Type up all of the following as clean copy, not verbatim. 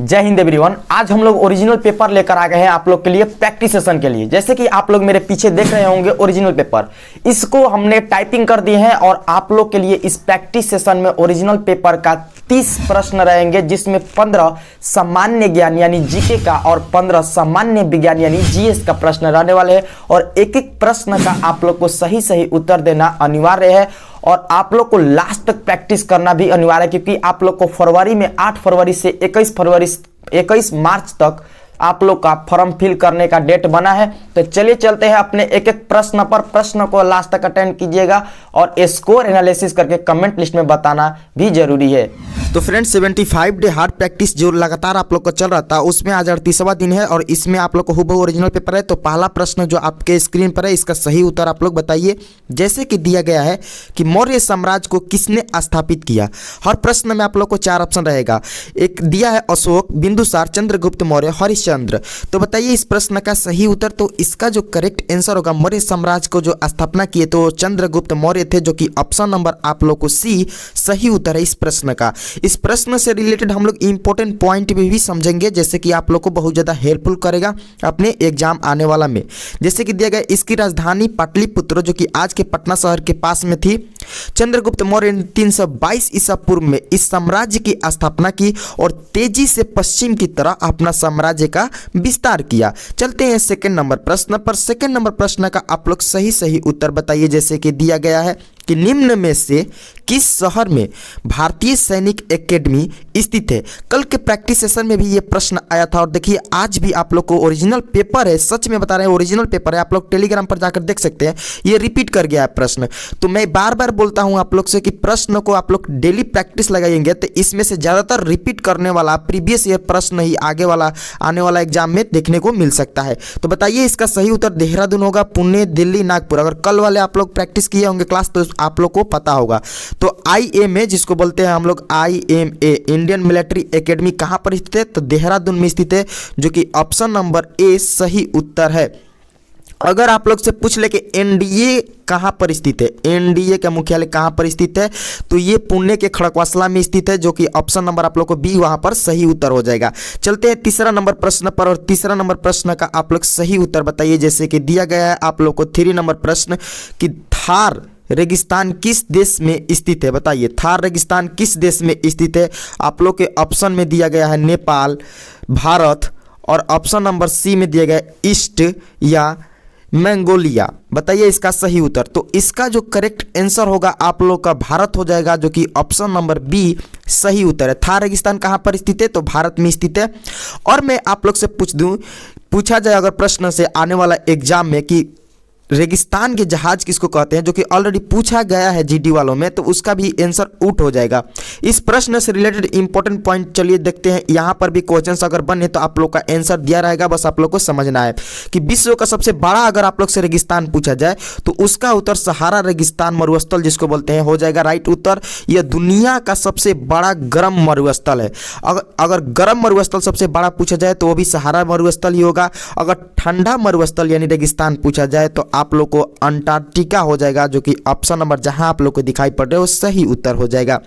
जय हिंद एवरीवन। आज हम लोग ओरिजिनल पेपर लेकर आ गए हैं आप लोग के लिए प्रैक्टिस सेशन के लिए। जैसे कि आप लोग मेरे पीछे देख रहे होंगे ओरिजिनल पेपर, इसको हमने टाइपिंग कर दिए हैं और आप लोग के लिए इस प्रैक्टिस सेशन में ओरिजिनल पेपर का 30 प्रश्न रहेंगे, जिसमें 15 सामान्य ज्ञान यानी जीके का और 15 सामान्य विज्ञान यानी जीएस का प्रश्न रहने वाले हैं। और एक एक प्रश्न का आप लोग को सही सही उत्तर देना अनिवार्य है और आप लोग को लास्ट तक प्रैक्टिस करना भी अनिवार्य है, क्योंकि आप लोग को फरवरी में 8 फरवरी से 21 मार्च तक आप लोग का फॉर्म फिल करने का डेट बना है। तो चलिए चलते हैं अपने एक एक प्रश्न पर। प्रश्न को लास्ट तक अटेंड कीजिएगा और स्कोर एनालिसिस करके कमेंट लिस्ट में बताना भी जरूरी है। तो फ्रेंड्स 75 डे हार्ड प्रैक्टिस जो लगातार आप लोग को चल रहा था, उसमें आज 38वां दिन है और इसमें आप लोग को हुबहू ओरिजिनल पेपर है। तो पहला प्रश्न जो आपके स्क्रीन पर है, इसका सही उत्तर आप लोग बताइए। जैसे कि दिया गया है कि मौर्य साम्राज्य को किसने स्थापित किया। हर प्रश्न में आप लोग को 4 ऑप्शन रहेगा। एक दिया है अशोक, बिंदुसार, चंद्रगुप्त मौर्य, हरिश्चंद्र। तो बताइए इस प्रश्न का सही उत्तर। तो इसका जो करेक्ट आंसर होगा, मौर्य साम्राज्य को जो स्थापना किए तो चंद्रगुप्त मौर्य थे, जो कि ऑप्शन नंबर आप लोग को सी सही उत्तर है इस प्रश्न का। इस प्रश्न से रिलेटेड हम लोग इंपॉर्टेंट पॉइंट भी समझेंगे, जैसे कि आप लोग को बहुत ज़्यादा हेल्पफुल करेगा अपने एग्जाम आने वाला में। जैसे कि दिया गया, इसकी राजधानी पाटलिपुत्र जो कि आज के पटना शहर के पास में थी। चंद्रगुप्त मौर्य ने 322 ईसा पूर्व में इस साम्राज्य की स्थापना की और तेजी से पश्चिम की तरह अपना साम्राज्य का विस्तार किया। चलते हैं सेकंड नंबर प्रश्न पर। सेकंड नंबर प्रश्न का आप लोग सही सही उत्तर बताइए। जैसे कि दिया गया है कि निम्न में से किस शहर में भारतीय सैनिक एकेडमी स्थित है। कल के प्रैक्टिस सेशन में भी ये प्रश्न आया था और देखिए आज भी आप लोग को ओरिजिनल पेपर है, सच में बता रहे हैं ओरिजिनल पेपर है। आप लोग टेलीग्राम पर जाकर देख सकते हैं, ये रिपीट कर गया है प्रश्न। तो मैं बार बार बोलता हूं आप लोग से कि प्रश्न को आप लोग डेली प्रैक्टिस लगाएंगे तो इसमें से ज़्यादातर रिपीट करने वाला प्रीवियस ईयर प्रश्न ही आगे वाला आने वाला एग्जाम में देखने को मिल सकता है। तो बताइए इसका सही उत्तर देहरादून होगा, पुणे, दिल्ली, नागपुर। अगर कल वाले आप लोग प्रैक्टिस किए होंगे क्लास तो आप लोग को पता होगा। तो IMA जिसको बोलते हैं हम लोग IMA इंडियन मिलिट्री एकेडमी कहाँ पर स्थित है, तो देहरादून में स्थित है, जो कि ऑप्शन नंबर ए सही उत्तर है। अगर आप लोग से पूछ ले कि NDA कहाँ पर स्थित है, NDA का मुख्यालय कहाँ पर स्थित है, तो ये पुणे के खड़कवासला में स्थित है, जो कि ऑप्शन नंबर आप लोग को बी वहाँ पर सही उत्तर हो जाएगा। चलते हैं तीसरा नंबर प्रश्न पर और तीसरा नंबर प्रश्न का आप लोग सही उत्तर बताइए। जैसे कि दिया गया है आप लोग को 3 नंबर प्रश्न कि थार रेगिस्तान किस देश में स्थित है। बताइए थार रेगिस्तान किस देश में स्थित है। आप लोग के ऑप्शन में दिया गया है नेपाल, भारत और ऑप्शन नंबर सी में दिया गया है ईस्ट या मंगोलिया। बताइए इसका सही उत्तर। तो इसका जो करेक्ट आंसर होगा आप लोग का भारत हो जाएगा, जो कि ऑप्शन नंबर बी सही उत्तर है। थार रेगिस्तान कहाँ पर स्थित है, तो भारत में स्थित है। और मैं आप लोग से पूछा जाए अगर प्रश्न से आने वाला एग्जाम में कि रेगिस्तान के जहाज किसको कहते हैं, जो कि ऑलरेडी पूछा गया है GD वालों में, तो उसका भी आंसर आउट हो जाएगा। इस प्रश्न से रिलेटेड इंपॉर्टेंट पॉइंट चलिए देखते हैं। यहाँ पर भी क्वेश्चंस अगर बने तो आप लोग का आंसर दिया रहेगा, बस आप लोग को समझना है कि विश्व का सबसे बड़ा अगर आप लोग से रेगिस्तान पूछा जाए तो उसका उत्तर सहारा रेगिस्तान मरुस्थल जिसको बोलते हैं हो जाएगा राइट उत्तर। यह दुनिया का सबसे बड़ा गर्म मरुस्थल है। अगर गर्म मरुस्थल सबसे बड़ा पूछा जाए तो वो भी सहारा मरुस्थल ही होगा। अगर ठंडा मरुस्थल यानी रेगिस्तान पूछा जाए तो आप लोग को अंटार्कटिका हो जाएगा, जो कि ऑप्शन नंबर जहां आप लोग को दिखाई पड़ रहा है वो सही उत्तर हो जाएगा।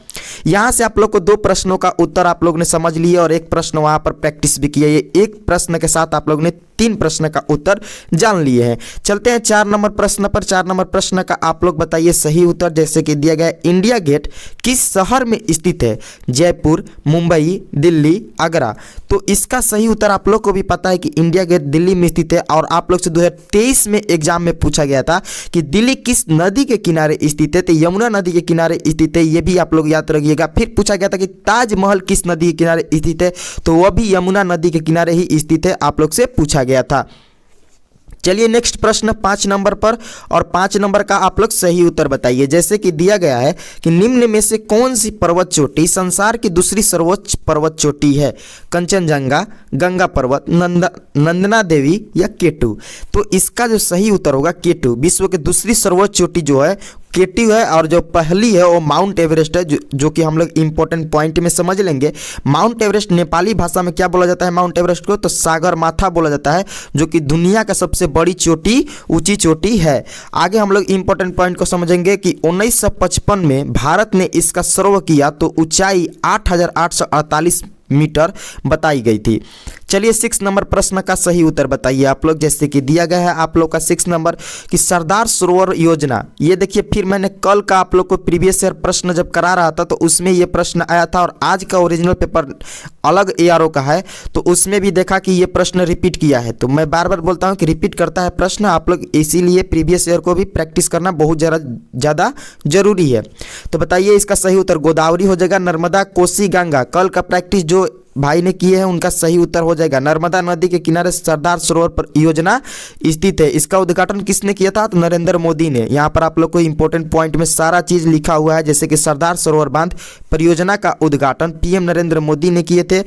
यहां से आप लोग को 2 प्रश्नों का उत्तर आप लोग ने समझ लिया और एक प्रश्न वहां पर प्रैक्टिस भी किया। ये एक प्रश्न के साथ आप लोग ने 3 प्रश्न का उत्तर जान लिए हैं। चलते हैं 4 नंबर प्रश्न पर। 4 नंबर प्रश्न का आप लोग बताइए सही उत्तर। जैसे कि दिया गया इंडिया गेट किस शहर में स्थित है, जयपुर, मुंबई, दिल्ली, आगरा। तो इसका सही उत्तर आप लोग को भी पता है कि इंडिया गेट दिल्ली में स्थित है। और आप लोग से 2023 में एग्जाम में पूछा गया था कि दिल्ली किस नदी के किनारे स्थित है, तो यमुना नदी के किनारे स्थित है, ये भी आप लोग याद रखिएगा। फिर पूछा गया था कि ताजमहल किस नदी के किनारे स्थित है, तो वह भी यमुना नदी के किनारे ही स्थित है, आप लोग से पूछा गया था। चलिए नेक्स्ट प्रश्न 5 नंबर पर और 5 नंबर का आप लोग सही उत्तर बताइए। जैसे कि दिया गया है कि निम्न में से कौन सी पर्वत चोटी संसार की दूसरी सर्वोच्च पर्वत चोटी है, कंचनजंगा, गंगा पर्वत, नंदना देवी या केटू। तो इसका जो सही उत्तर होगा केटू। विश्व की दूसरी सर्वोच्च चोटी जो है केटू है और जो पहली है वो माउंट एवरेस्ट है, जो कि हम लोग इंपॉर्टेंट पॉइंट में समझ लेंगे। माउंट एवरेस्ट नेपाली भाषा में क्या बोला जाता है माउंट एवरेस्ट को, तो सागर माथा बोला जाता है, जो कि दुनिया का सबसे बड़ी चोटी, ऊंची चोटी है। आगे हम लोग इंपॉर्टेंट पॉइंट को समझेंगे कि 1955 में भारत ने इसका सर्वे किया तो ऊंचाई 8,848 मीटर बताई गई थी। चलिए 6 नंबर प्रश्न का सही उत्तर बताइए आप लोग। जैसे कि दिया गया है आप लोग का 6 नंबर कि सरदार सरोवर योजना, ये देखिए फिर मैंने कल का आप लोग को प्रीवियस ईयर प्रश्न जब करा रहा था तो उसमें ये प्रश्न आया था और आज का ओरिजिनल पेपर अलग ARO का है तो उसमें भी देखा कि ये प्रश्न रिपीट किया है। तो मैं बार बार बोलता हूँ कि रिपीट करता है प्रश्न, आप लोग इसीलिए प्रीवियस ईयर को भी प्रैक्टिस करना बहुत ज़्यादा जरूरी है। तो बताइए इसका सही उत्तर गोदावरी हो जाएगा, नर्मदा, कोसी, गंगा। कल का प्रैक्टिस जो भाई ने किए हैं उनका सही उत्तर हो जाएगा नर्मदा नदी के किनारे सरदार सरोवर पर योजना स्थित है। इसका उद्घाटन किसने किया था? तो नरेंद्र मोदी ने। यहाँ पर आप लोग को इंपॉर्टेंट पॉइंट में सारा चीज लिखा हुआ है, जैसे कि सरदार सरोवर बांध परियोजना का उद्घाटन PM नरेंद्र मोदी ने किए थे।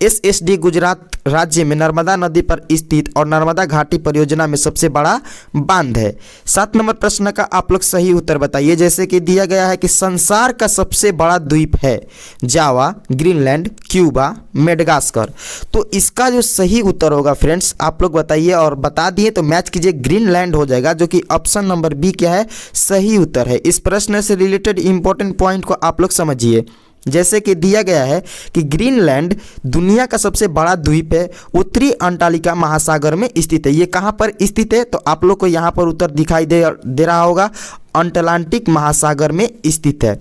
SSD गुजरात राज्य में नर्मदा नदी पर स्थित और नर्मदा घाटी परियोजना में सबसे बड़ा बांध है। 7 नंबर प्रश्न का आप लोग सही उत्तर बताइए। जैसे कि दिया गया है कि संसार का सबसे बड़ा द्वीप है जावा, ग्रीनलैंड, क्यूबा, मेडागास्कर। तो इसका जो सही उत्तर होगा फ्रेंड्स आप लोग बताइए और बता दिए तो मैच कीजिए, ग्रीनलैंड हो जाएगा, जो कि ऑप्शन नंबर बी क्या है सही उत्तर है। इस प्रश्न से रिलेटेड इंपॉर्टेंट पॉइंट को आप लोग समझिए। जैसे कि दिया गया है कि ग्रीनलैंड दुनिया का सबसे बड़ा द्वीप है, उत्तरी अंटार्कटिका महासागर में स्थित है। ये कहाँ पर स्थित है? तो आप लोग को यहाँ पर उत्तर दिखाई दे रहा होगा, अटलांटिक महासागर में स्थित है।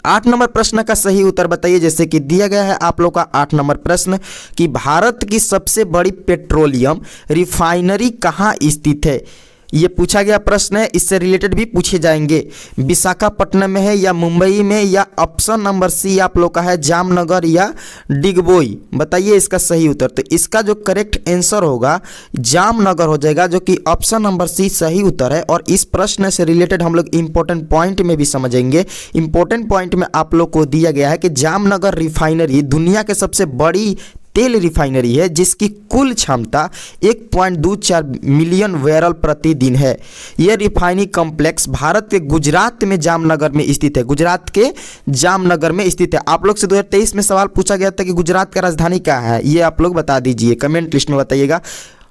8 नंबर प्रश्न का सही उत्तर बताइए। जैसे कि दिया गया है आप लोग का 8 नंबर प्रश्न कि भारत की सबसे बड़ी पेट्रोलियम रिफाइनरी कहाँ स्थित है। ये पूछा गया प्रश्न है, इससे रिलेटेड भी पूछे जाएंगे। विशाखापट्टनम में है या मुंबई में या ऑप्शन नंबर सी आप लोग का है जामनगर या डिगबोई। बताइए इसका सही उत्तर। तो इसका जो करेक्ट आंसर होगा जामनगर हो जाएगा, जो कि ऑप्शन नंबर सी सही उत्तर है। और इस प्रश्न से रिलेटेड हम लोग इंपॉर्टेंट पॉइंट में भी समझेंगे। इंपॉर्टेंट पॉइंट में आप लोग को दिया गया है कि जामनगर रिफाइनरी दुनिया के सबसे बड़ी तेल रिफाइनरी है, जिसकी कुल क्षमता 1.24 मिलियन बैरल प्रतिदिन है। यह रिफाइनरी कॉम्प्लेक्स भारत के गुजरात में जामनगर में स्थित है। गुजरात के जामनगर में स्थित है। आप लोग से 2023 में सवाल पूछा गया था कि गुजरात का राजधानी क्या है, ये आप लोग बता दीजिए, कमेंट लिस्ट में बताइएगा।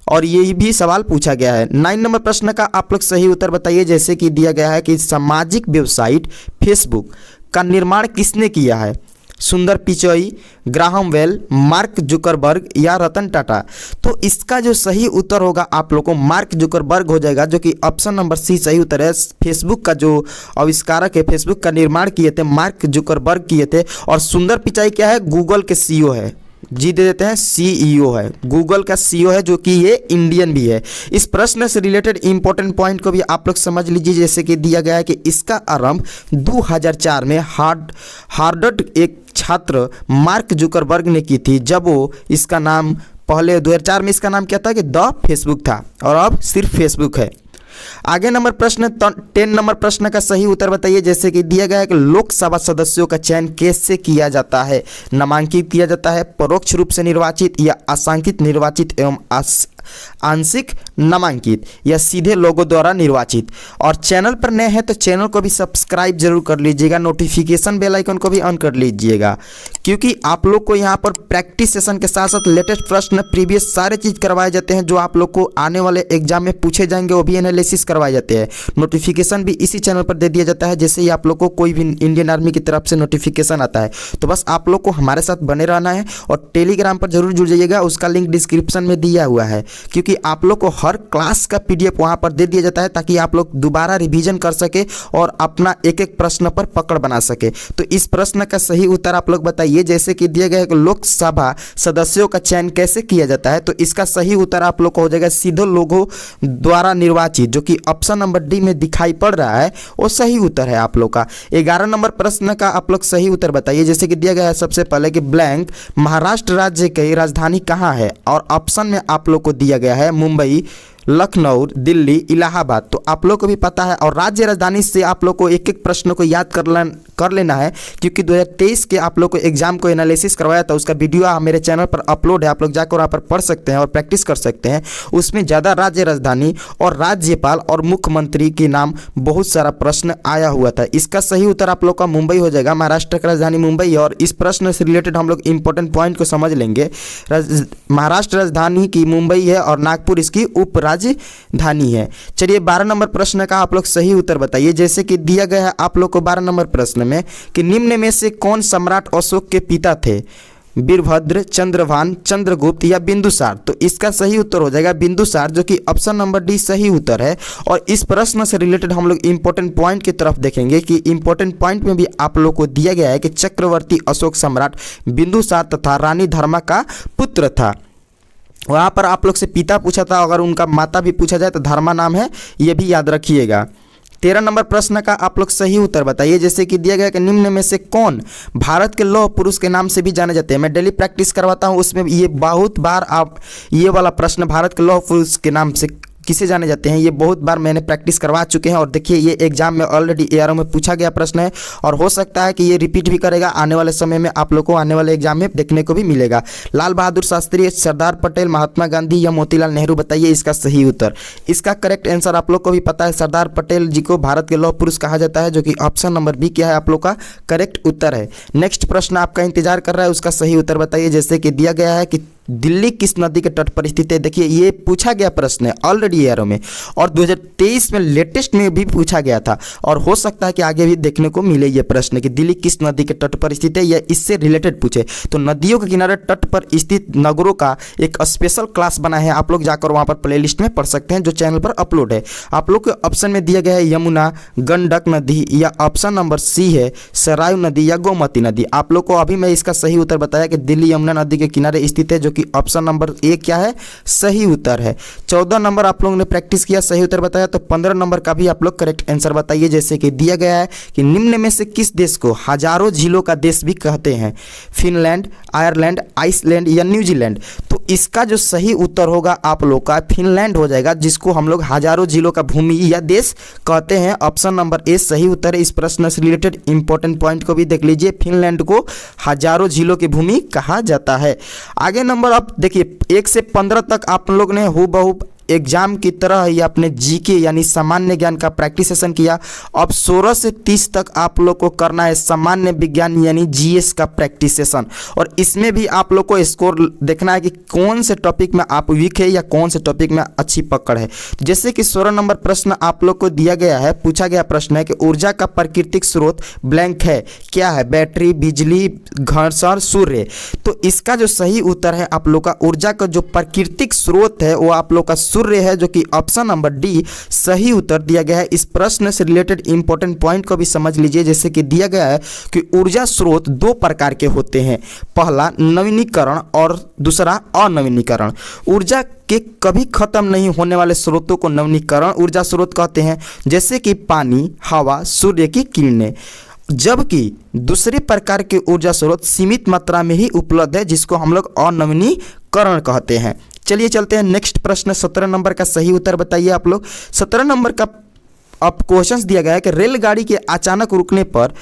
और ये भी सवाल पूछा गया है। 9 नंबर प्रश्न का आप लोग सही उत्तर बताइए। जैसे कि दिया गया है कि सामाजिक वेबसाइट फेसबुक का निर्माण किसने किया है? Sundar Pichai, Graham Bell, Mark Zuckerberg या रतन टाटा। तो इसका जो सही उत्तर होगा आप लोग को मार्क जुकरबर्ग हो जाएगा, जो कि ऑप्शन नंबर सी सही उत्तर है। फेसबुक का जो आविष्कारक है, फेसबुक का निर्माण किए थे मार्क जुकरबर्ग किए थे। और सुंदर पिचाई क्या है? गूगल के CEO है, जी दे देते हैं CEO है, गूगल का CEO है, जो कि ये इंडियन भी है। इस प्रश्न से रिलेटेड इंपॉर्टेंट पॉइंट को भी आप लोग समझ लीजिए। जैसे कि दिया गया है कि इसका आरंभ 2004 में हार्वर्ड एक छात्र मार्क जुकरबर्ग ने की थी, जब वो इसका नाम पहले 2004 में इसका नाम क्या था कि द फेसबुक था और अब सिर्फ फेसबुक है। आगे नंबर प्रश्न 10 नंबर प्रश्न का सही उत्तर बताइए। जैसे कि दिया गया है कि लोकसभा सदस्यों का चयन कैसे किया जाता है? नामांकित किया जाता है, परोक्ष रूप से निर्वाचित या आंशिक निर्वाचित एवं आंशिक नामांकित या सीधे लोगों द्वारा निर्वाचित। और चैनल पर नए हैं तो चैनल को भी सब्सक्राइब जरूर कर लीजिएगा, नोटिफिकेशन बेल आइकन को भी ऑन कर लीजिएगा, क्योंकि आप लोग को यहाँ पर प्रैक्टिस सेशन के साथ साथ लेटेस्ट प्रश्न प्रीवियस सारे चीज़ करवाए जाते हैं, जो आप लोग को आने वाले एग्जाम में पूछे जाएंगे, वो भी एनालिसिस करवाए जाते हैं। नोटिफिकेशन भी इसी चैनल पर दे दिया जाता है, जैसे ही आप लोग को कोई भी इंडियन आर्मी की तरफ से नोटिफिकेशन आता है। तो बस आप लोग को हमारे साथ बने रहना है और टेलीग्राम पर जरूर जुड़ जाइएगा, उसका लिंक डिस्क्रिप्शन में दिया हुआ है, क्योंकि आप लोग को हर क्लास का PDF वहां पर दे दिया जाता है, ताकि आप लोग दोबारा रिवीजन कर सके और अपना एक एक प्रश्न पर पकड़ बना सके। तो इस प्रश्न का सही उत्तर आप लोग बताइए। जैसे कि दिया गया है कि लोकसभा सदस्यों का चयन कैसे किया जाता है, तो इसका सही उत्तर आप लोग को हो जाएगा सीधे लोगों द्वारा निर्वाचित, जो कि ऑप्शन नंबर डी में दिखाई पड़ रहा है, वो सही उत्तर है आप लोग का। 11 नंबर प्रश्न का आप लोग सही उत्तर बताइए। जैसे कि दिया गया है सबसे पहले कि ब्लैंक महाराष्ट्र राज्य की राजधानी कहाँ है, और ऑप्शन में आप लोग को दिया गया है मुंबई, लखनऊ, दिल्ली, इलाहाबाद। तो आप लोग को भी पता है, और राज्य राजधानी से आप लोग को एक एक प्रश्न को याद कर लेना है, क्योंकि 2023 के आप लोग को एग्जाम को एनालिसिस करवाया था, उसका वीडियो मेरे चैनल पर अपलोड है, आप लोग जाकर वहाँ पर पढ़ सकते हैं और प्रैक्टिस कर सकते हैं। उसमें ज़्यादा राज्य राजधानी और राज्यपाल और मुख्यमंत्री के नाम बहुत सारा प्रश्न आया हुआ था। इसका सही उत्तर आप लोग का मुंबई हो जाएगा, महाराष्ट्र का राजधानी मुंबई है। और इस प्रश्न से रिलेटेड हम लोग इंपॉर्टेंट पॉइंट को समझ लेंगे। महाराष्ट्र राजधानी की मुंबई है और नागपुर इसकी उप राजधानी है। चलिए 12 नंबर प्रश्न का आप लोग सही उत्तर बताइए। जैसे कि दिया गया है आप लोग को 12 नंबर प्रश्न में कि निम्न में से कौन सम्राट अशोक के पिता थे? वीरभद्र, चंद्रभान, चंद्रगुप्त या बिंदुसार। तो इसका सही उत्तर हो जाएगा बिंदुसार, जो कि ऑप्शन नंबर डी सही उत्तर है। और इस प्रश्न से रिलेटेड हम लोग इंपॉर्टेंट पॉइंट की तरफ देखेंगे कि इंपॉर्टेंट पॉइंट में भी आप लोग को दिया गया है कि चक्रवर्ती अशोक सम्राट बिंदुसार तथा रानी धर्मा का पुत्र था। वहाँ पर आप लोग से पिता पूछा था, अगर उनका माता भी पूछा जाए तो धर्मा नाम है, ये भी याद रखिएगा। 13 नंबर प्रश्न का आप लोग सही उत्तर बताइए। जैसे कि दिया गया कि निम्न में से कौन भारत के लौह पुरुष के नाम से भी जाने जाते हैं। मैं डेली प्रैक्टिस करवाता हूँ, उसमें ये बहुत बार आप ये वाला प्रश्न भारत के लौह पुरुष के नाम से किसे जाने जाते हैं, ये बहुत बार मैंने प्रैक्टिस करवा चुके हैं। और देखिए ये एग्जाम में ऑलरेडी एआरओ में पूछा गया प्रश्न है और हो सकता है कि ये रिपीट भी करेगा आने वाले समय में, आप लोग को आने वाले एग्जाम में देखने को भी मिलेगा। लाल बहादुर शास्त्री, सरदार पटेल, महात्मा गांधी या मोतीलाल नेहरू, बताइए इसका सही उत्तर। इसका करेक्ट आंसर आप लोग को भी पता है, सरदार पटेल जी को भारत के लौह पुरुष कहा जाता है, जो कि ऑप्शन नंबर बी क्या है आप लोग का करेक्ट उत्तर है। नेक्स्ट प्रश्न आपका इंतजार कर रहा है, उसका सही उत्तर बताइए। जैसे कि दिया गया है कि दिल्ली किस नदी के तट पर स्थित है। देखिए ये पूछा गया प्रश्न है ऑलरेडी एआरओ में, और 2023 में लेटेस्ट में भी पूछा गया था, और हो सकता है कि आगे भी देखने को मिले ये प्रश्न कि दिल्ली किस नदी के तट पर स्थित है या इससे रिलेटेड पूछे। तो नदियों के किनारे तट पर स्थित नगरों का एक स्पेशल क्लास बना है, आप लोग जाकर वहाँ पर प्लेलिस्ट में पढ़ सकते हैं जो चैनल पर अपलोड है। आप लोग के ऑप्शन में दिया गया है यमुना, गंडक नदी या ऑप्शन नंबर सी है सरायू नदी या गोमती नदी। आप लोग को अभी मैं इसका सही उत्तर बताया कि दिल्ली यमुना नदी के किनारे स्थित है, जो कि ऑप्शन नंबर ए क्या है सही उत्तर है। 14 नंबर आप लोगों ने प्रैक्टिस किया, सही उत्तर बताया, तो 15 नंबर का भी आप लोग करेक्ट आंसर बताइए। जैसे कि दिया गया है कि निम्न में से किस देश को हजारों झीलों का देश भी कहते हैं। फिनलैंड, आयरलैंड, आइसलैंड या न्यूजीलैंड। तो इसका जो सही उत्तर होगा आप लोग का फिनलैंड हो जाएगा, जिसको हम लोग हजारों झीलों का भूमि या देश कहते हैं। ऑप्शन नंबर ए सही उत्तर है। इस प्रश्न से रिलेटेड इंपॉर्टेंट पॉइंट को भी देख लीजिए, फिनलैंड को हजारों झीलों की भूमि कहा जाता है। आगे नंबर अब देखिए 1 से 15 तक आप लोग ने हूबहू एग्जाम की तरह ही अपने जीके यानी सामान्य ज्ञान का प्रैक्टिस सेशन किया। अब 16 से 30 तक आप लोग को करना है सामान्य विज्ञान यानी जीएस का प्रैक्टिस सेशन, और इसमें भी आप लोग को स्कोर देखना है कि कौन से टॉपिक में आप वीक है या कौन से टॉपिक में अच्छी पकड़ है। जैसे कि 16 नंबर प्रश्न आप लोग को दिया गया है, पूछा गया प्रश्न है कि ऊर्जा का प्राकृतिक स्रोत ब्लैंक है, क्या है, बैटरी, बिजली, घर्षण, सूर्य। तो इसका जो सही उत्तर है आप लोग का ऊर्जा का जो प्राकृतिक स्रोत है वो आप लोग का सूर्य है, जो कि ऑप्शन नंबर डी सही उत्तर दिया गया है। इस प्रश्न से रिलेटेड इंपॉर्टेंट पॉइंट को भी समझ लीजिए। जैसे कि दिया गया है कि ऊर्जा स्रोत 2 प्रकार के होते हैं, पहला नवीनीकरण और दूसरा अनवीनीकरण। ऊर्जा के कभी खत्म नहीं होने वाले स्रोतों को नवीनीकरण ऊर्जा स्रोत कहते हैं, जैसे कि पानी, हवा, सूर्य की किरणें। जबकि दूसरे प्रकार के ऊर्जा स्रोत सीमित मात्रा में ही उपलब्ध है, जिसको हम लोग अनवीनीकरण कहते हैं। चलिए चलते हैं नेक्स्ट प्रश्न, 17 नंबर का सही उत्तर बताइए आप लोग। 17 नंबर का अब क्वेश्चन दिया गया है कि रेलगाड़ी के अचानक रुकने पर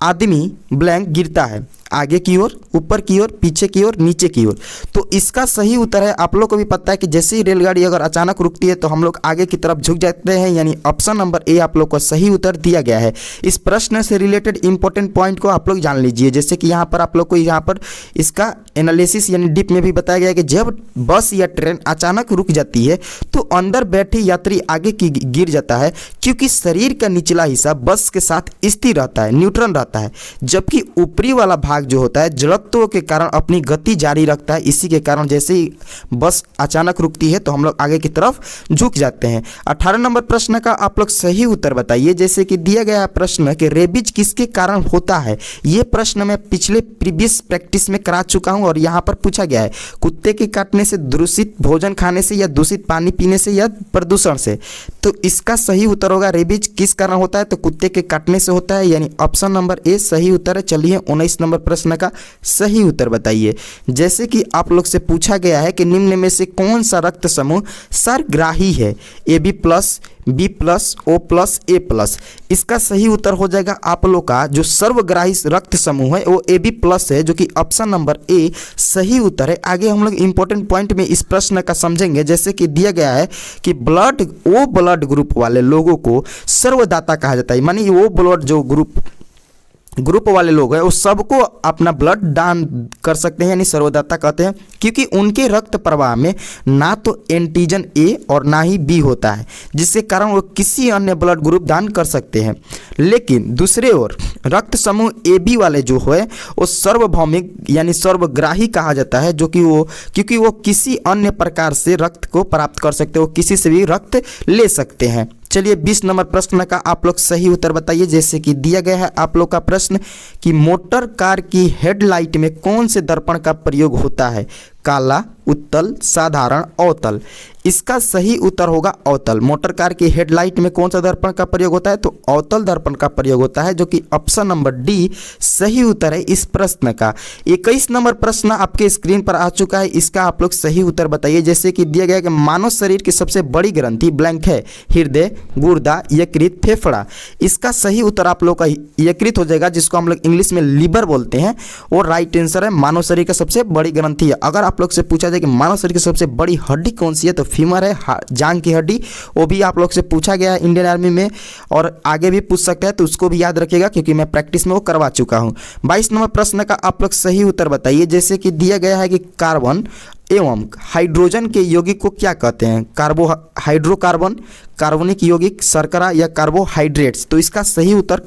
आदमी ब्लैंक गिरता है, आगे की ओर, ऊपर की ओर, पीछे की ओर, नीचे की ओर। तो इसका सही उत्तर है, आप लोग को भी पता है कि जैसे ही रेलगाड़ी अगर अचानक रुकती है तो हम लोग आगे की तरफ झुक जाते हैं, यानी ऑप्शन नंबर ए आप लोग को सही उत्तर दिया गया है। इस प्रश्न से रिलेटेड इंपॉर्टेंट पॉइंट को आप लोग जान लीजिए। जैसे कि यहाँ पर आप लोग को यहाँ पर इसका एनालिसिस यानी डीप में भी बताया गया है कि जब बस या ट्रेन अचानक रुक जाती है तो अंदर बैठे यात्री आगे की गिर जाता है, क्योंकि शरीर का निचला हिस्सा बस के साथ स्थिर रहता है, न्यूट्रल रहता है, जबकि ऊपरी वाला भाग जो होता है जड़त्व के कारण अपनी गति जारी रखता है। इसी के कारण जैसे ही बस अचानक रुकती है तो हम लोग आगे की तरफ झुक जाते हैं। 18 नंबर प्रश्न का आप लोग सही उत्तर बताइए। जैसे कि दिया गया प्रश्न कि रेबीज किसके कारण होता है। ये प्रश्न मैं पिछले प्रीवियस प्रैक्टिस में करा चुका हूं और यहाँ पर पूछा गया है कुत्ते के काटने से, दूषित भोजन खाने से, या दूषित पानी पीने से, या प्रदूषण से। तो इसका सही उत्तर होगा रेबीज किस कारण होता है, तो कुत्ते के काटने से होता है, यानी ऑप्शन नंबर ए सही उत्तर है। चलिए 19 नंबर प्रश्न का सही उत्तर बताइए। जैसे कि आप लोग से पूछा गया है कि निम्न में से कौन सा रक्त समूह सर्वग्राही है, AB+, B+, O+, A+। इसका सही उत्तर हो जाएगा आप लोग का जो सर्वग्राही रक्त समूह है वो AB+ है, जो कि ऑप्शन नंबर ए सही उत्तर है। आगे हम लोग इंपॉर्टेंट पॉइंट में इस प्रश्न का समझेंगे। जैसे कि दिया गया है कि O ब्लड ग्रुप वाले लोगों को सर्वदाता कहा जाता है, मानी वो ब्लड जो ग्रुप ग्रुप वाले लोग हैं वो सबको अपना ब्लड दान कर सकते हैं, यानी सर्वदाता कहते हैं, क्योंकि उनके रक्त प्रवाह में ना तो एंटीजन ए और ना ही बी होता है, जिसके कारण वो किसी अन्य ब्लड ग्रुप दान कर सकते हैं। लेकिन दूसरे ओर रक्त समूह ए बी वाले जो है वो सर्वभौमिक यानी सर्वग्राही कहा जाता है, जो कि वो क्योंकि वो किसी अन्य प्रकार से रक्त को प्राप्त कर सकते हैं, वो किसी से भी रक्त ले सकते हैं। चलिए 20 नंबर प्रश्न का आप लोग सही उत्तर बताइए। जैसे कि दिया गया है आप लोग का प्रश्न कि मोटर कार की हेडलाइट में कौन से दर्पण का प्रयोग होता है, काला, उत्तल, साधारण, अवतल। इसका सही उत्तर होगा अवतल। मोटर कार की हेडलाइट में कौन सा दर्पण का प्रयोग होता है, तो अवतल दर्पण का प्रयोग होता है, जो कि ऑप्शन नंबर डी सही उत्तर है इस प्रश्न का। 21 नंबर प्रश्न आपके स्क्रीन पर आ चुका है, इसका आप लोग सही उत्तर बताइए। जैसे कि दिया गया है कि मानव शरीर की सबसे बड़ी ग्रंथि ब्लैंक है, हृदय, गुर्दा, यकृत, फेफड़ा। इसका सही उत्तर आप लोग का यकृत हो जाएगा, जिसको हम लोग इंग्लिश में लीवर बोलते हैं, वो राइट आंसर है। मानव शरीर का सबसे बड़ी ग्रंथि है। अगर आप लोग से पूछा जाए कि मानव शरीर की सबसे बड़ी हड्डी कौन सी है, तो फीमर है, जांघ की हड्डी। वो भी आप लोग से पूछा गया है इंडियन आर्मी में, और आगे भी पूछ सकते हैं, तो उसको भी याद रखिएगा क्योंकि मैं प्रैक्टिस में वो करवा चुका हूँ। 22 नंबर प्रश्न का आप लोग सही उत्तर बताइए। जैसे कि दिया गया है कि कार्बन एवं हाइड्रोजन के यौगिक को क्या कहते हैं, हाइड्रोकार्बन, कार्बनिक यौगिक, शर्करा या कार्बोहाइड्रेट्स। तो इसका सही उत्तर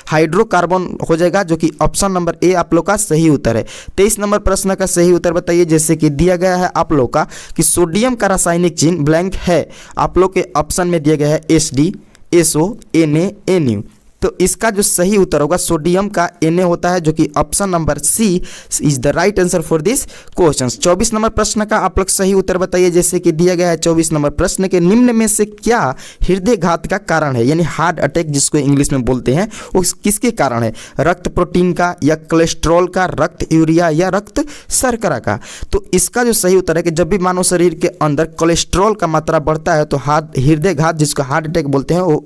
हाइड्रोकार्बन हो जाएगा, जो कि ऑप्शन नंबर ए आप लोग का सही उत्तर है। 23 नंबर प्रश्न का सही उत्तर बताइए। जैसे कि दिया गया है आप लोग का कि सोडियम का रासायनिक चिन्ह ब्लैंक है। आप लोग के ऑप्शन में दिया गया है एसडी, एसओ, एनए, एनयू। तो इसका जो सही उत्तर होगा सोडियम का Na होता है, जो कि option number C is the right answer for this question. 24 number प्रश्न का आप लोग सही उत्तर बताइए। जैसे कि दिया गया है 24 नंबर प्रश्न के निम्न में से क्या हृदय घात का कारण है, यानी हार्ट अटैक जिसको इंग्लिश में बोलते हैं, वो किसके कारण है, रक्त प्रोटीन का या कोलेस्ट्रॉल का, रक्त यूरिया या रक्त शर्करा का। तो इसका जो सही उत्तर है कि जब भी मानव शरीर के अंदर कोलेस्ट्रॉल का मात्रा बढ़ता है तो हृदय घात जिसको हार्ट अटैक बोलते हैं वो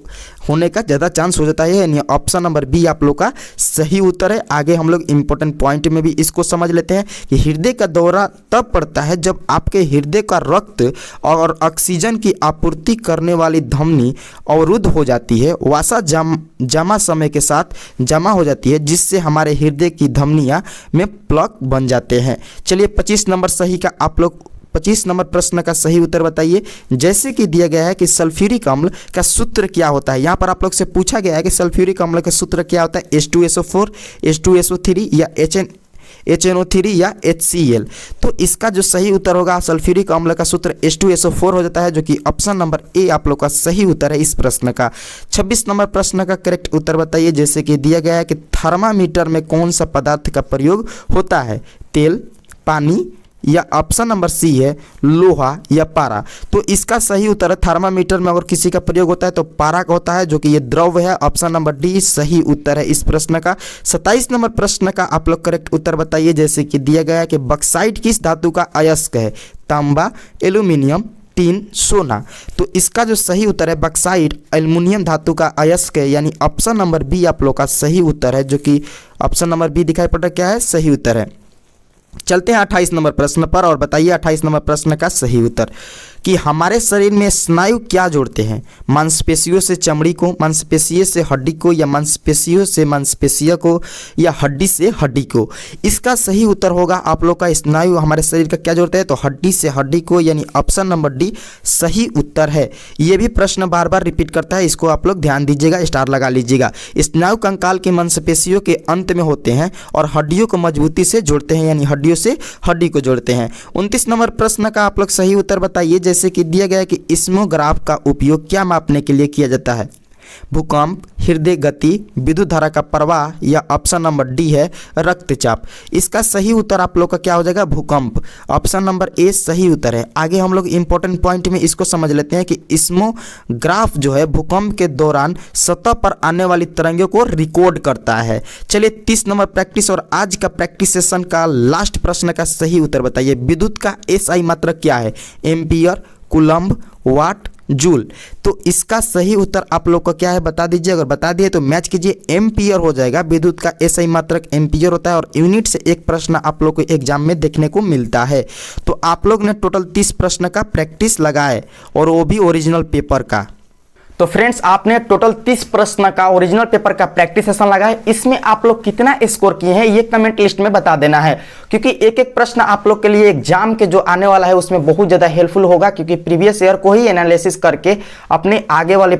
होने का ज़्यादा चांस हो जाता है। यानी ऑप्शन नंबर बी आप लोग का सही उत्तर है। आगे हम लोग इंपॉर्टेंट पॉइंट में भी इसको समझ लेते हैं कि हृदय का दौरा तब पड़ता है जब आपके हृदय का रक्त और ऑक्सीजन की आपूर्ति करने वाली धमनी अवरुद्ध हो जाती है, वसा जमा समय के साथ जमा हो जाती है, जिससे हमारे हृदय की धमनियाँ में प्लग बन जाते हैं। चलिए 25 नंबर सही का आप लोग 25 नंबर प्रश्न का सही उत्तर बताइए। जैसे कि दिया गया है कि सल्फ्यूरिक अम्ल का सूत्र क्या होता है। यहाँ पर आप लोग से पूछा गया है कि सल्फ्यूरिक अम्ल का सूत्र क्या होता है, H2SO4, H2SO3 या HNO3 या HCl। तो इसका जो सही उत्तर होगा सल्फ्यूरिक अम्ल का सूत्र H2SO4 हो जाता है, जो कि ऑप्शन नंबर ए आप लोग का सही उत्तर है इस प्रश्न का। 26 नंबर प्रश्न का करेक्ट उत्तर बताइए। जैसे कि दिया गया है कि थर्मामीटर में कौन सा पदार्थ का प्रयोग होता है, तेल, पानी या ऑप्शन नंबर सी है लोहा या पारा। तो इसका सही उत्तर है थर्मामीटर में अगर किसी का प्रयोग होता है तो पारा का होता है, जो कि ये द्रव है। ऑप्शन नंबर डी सही उत्तर है इस प्रश्न का। 27 नंबर प्रश्न का आप लोग करेक्ट उत्तर बताइए। जैसे कि दिया गया है कि बक्साइट किस धातु का अयस्क है, तांबा, एल्यूमिनियम, टीन, सोना। तो इसका जो सही उत्तर है बक्साइट एल्युमिनियम धातु का अयस्क है, यानी ऑप्शन नंबर बी आप लोग का सही उत्तर है, जो कि ऑप्शन नंबर बी दिखाई पड़ रहा क्या है, सही उत्तर है। चलते हैं 28 नंबर प्रश्न पर और बताइए 28 नंबर प्रश्न का सही उत्तर कि हमारे शरीर में स्नायु क्या जोड़ते हैं, मांसपेशियों से चमड़ी को, मांसपेशियों से हड्डी को, या मांसपेशियों से मांसपेशियों को, या हड्डी से हड्डी को। इसका सही उत्तर होगा आप लोग का स्नायु हमारे शरीर का क्या जोड़ते हैं, तो हड्डी से हड्डी को, यानी ऑप्शन नंबर डी सही उत्तर है। ये भी प्रश्न बार बार रिपीट करता है, इसको आप लोग ध्यान दीजिएगा, स्टार लगा लीजिएगा। स्नायु कंकाल के मांसपेशियों के अंत में होते हैं और हड्डियों को मजबूती से जोड़ते हैं, यानी हड्डियों से हड्डी को जोड़ते हैं। 29 नंबर प्रश्न का आप लोग सही उत्तर बताइए। जैसे कि दिया गया है कि इस्मोग्राफ का उपयोग क्या मापने के लिए किया जाता है, भूकंप, हृदय गति, विद्युत धारा का प्रवाह, या ऑप्शन नंबर डी है रक्तचाप। इसका सही उत्तर आप लोग का क्या हो जाएगा, भूकंप। ऑप्शन नंबर ए सही उत्तर है। आगे हम लोग इंपॉर्टेंट पॉइंट में इसको समझ लेते हैं कि इस्मोग्राफ जो है भूकंप के दौरान सतह पर आने वाली तरंगों को रिकॉर्ड करता है। चलिए 30 नंबर प्रैक्टिस और आज का प्रैक्टिस सेशन का लास्ट प्रश्न का सही उत्तर बताइए। विद्युत का एसआई मात्रक क्या है, एम्पियर, कूलम्ब, वाट, जूल। तो इसका सही उत्तर आप लोग का क्या है बता दीजिए। अगर बता दिए तो मैच कीजिए, एम्पियर हो जाएगा। विद्युत का एसआई मात्रक एम्पियर होता है और यूनिट से एक प्रश्न आप लोग को एग्जाम में देखने को मिलता है। तो आप लोग ने टोटल 30 प्रश्न का प्रैक्टिस लगाए और वो भी ओरिजिनल पेपर का। तो तो फ्रेंड्स आपने टोटल 30 प्रश्न का ओरिजिनल पेपर का प्रैक्टिस सेशन लगा है। इसमें आप लोग कितना स्कोर किए हैं ये कमेंट लिस्ट में बता देना है, क्योंकि एक एक प्रश्न आप लोग के लिए एग्जाम के जो आने वाला है उसमें बहुत ज्यादा हेल्पफुल होगा, क्योंकि प्रीवियस ईयर को ही एनालिसिस करके अपने आगे वाले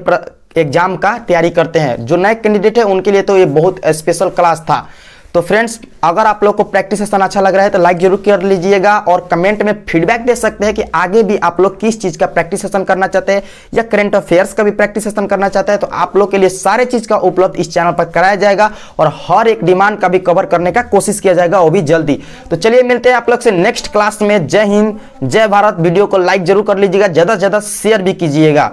एग्जाम का तैयारी करते हैं। जो नए कैंडिडेट है उनके लिए तो ये बहुत स्पेशल क्लास था। तो फ्रेंड्स अगर आप लोग को प्रैक्टिस सेशन अच्छा लग रहा है तो लाइक जरूर कर लीजिएगा और कमेंट में फीडबैक दे सकते हैं कि आगे भी आप लोग किस चीज का प्रैक्टिस सेशन करना चाहते हैं या करंट अफेयर्स का भी प्रैक्टिस सेशन करना चाहते हैं। तो आप लोग के लिए सारे चीज का उपलब्ध इस चैनल पर कराया जाएगा और हर एक डिमांड का भी कवर करने का कोशिश किया जाएगा, वो भी जल्दी। तो चलिए मिलते हैं आप लोग से नेक्स्ट क्लास में। जय हिंद, जय भारत। वीडियो को लाइक जरूर कर लीजिएगा, ज्यादा से ज्यादा शेयर भी कीजिएगा।